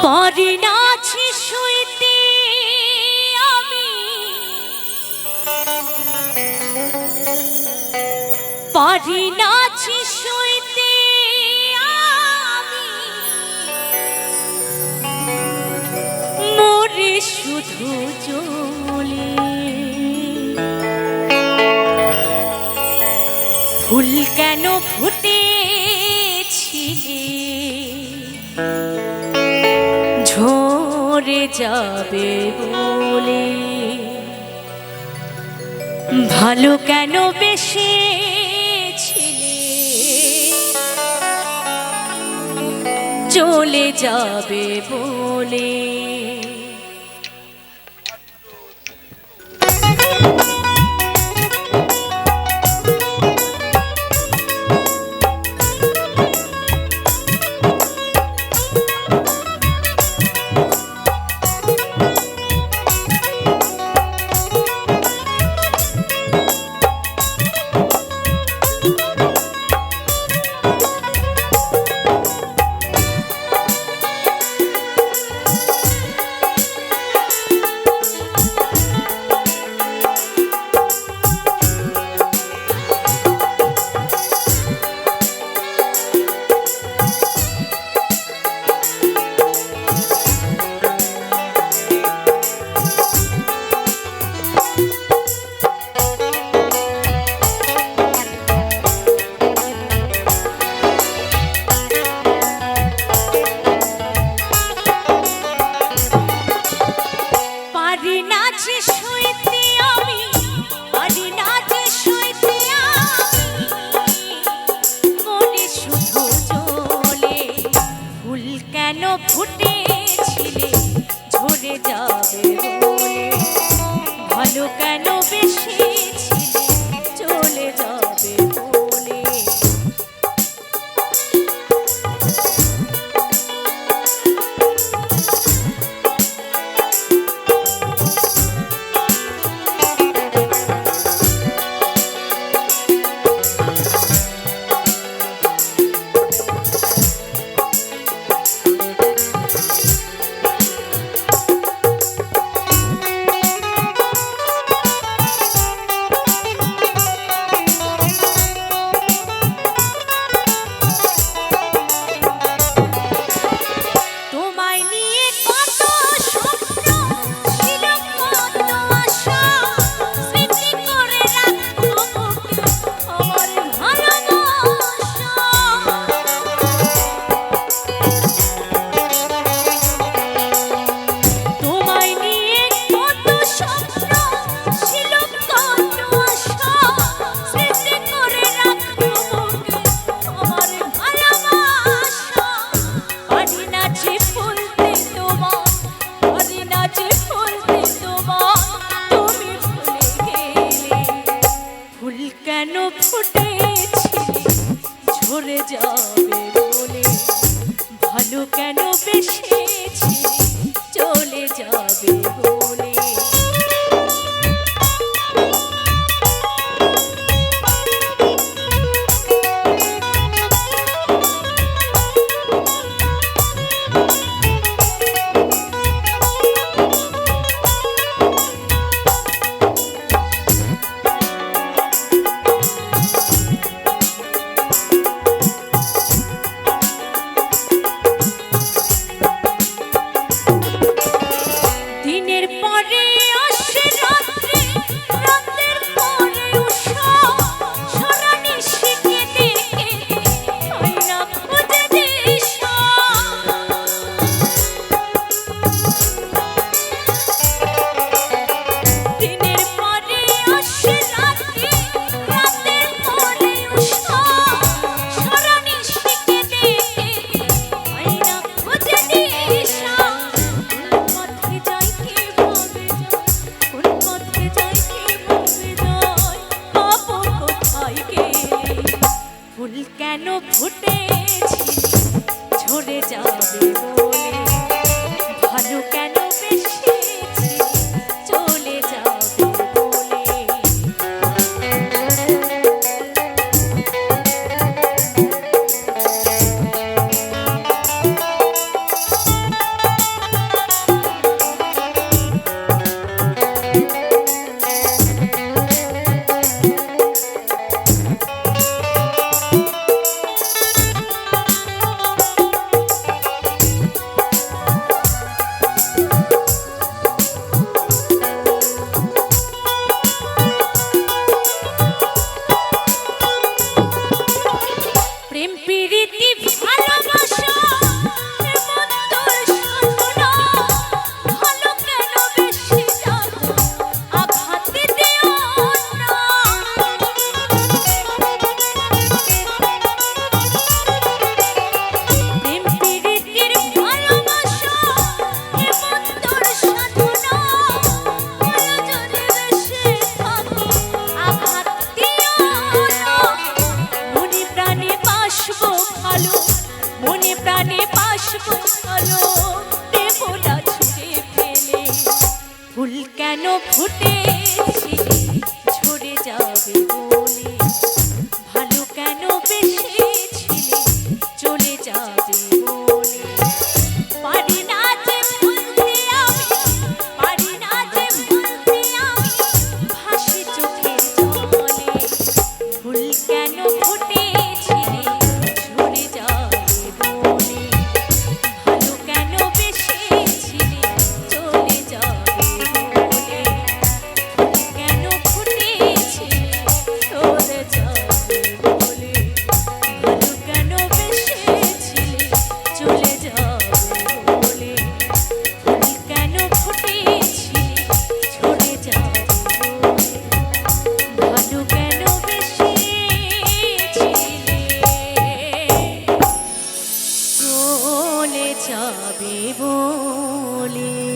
পারি না শুইতে আমি, পারি না শুইতে আমি, মোরে শুধু জ্বলে ফুল কেন ফুটেছিলে ঝরে যাবে বলে, ভালো কেন বেসেছিলে চলে যাবে বলে। ফুটেছিলে ঝরে যাবে বলে, ভালো কেন বেসেছিলে চলে যাবে বলে। কেন ফুটেছিলে ঝরে যাবে বলে, ভালো কেন বেসেছিলে চলে যাবে বলে। দিনের ফুটেছিলে ঝরে যাবে বলে, ভালো কেন বেসেছিলে চলে যাবে বলে। পারি না যে ভুলতে আমি, পারি না যে ভুলতে আমি, ভাসি চোখের জলে। ভুল কেন ফুটেছিলে ঝরে যাবে বলে, ভালো কেন বেসেছিলে চলে যাবে বলে। ভুল কেন ফুটেছিলে ঝরে যাবে বলে, ভালো কেন বেসেছিলে চলে যাবে বলে। ভুল কেন ফুটেছিলে ঝরে যাবে বলে, ভালো কেন বেসেছিলে চলে যাবে বলে।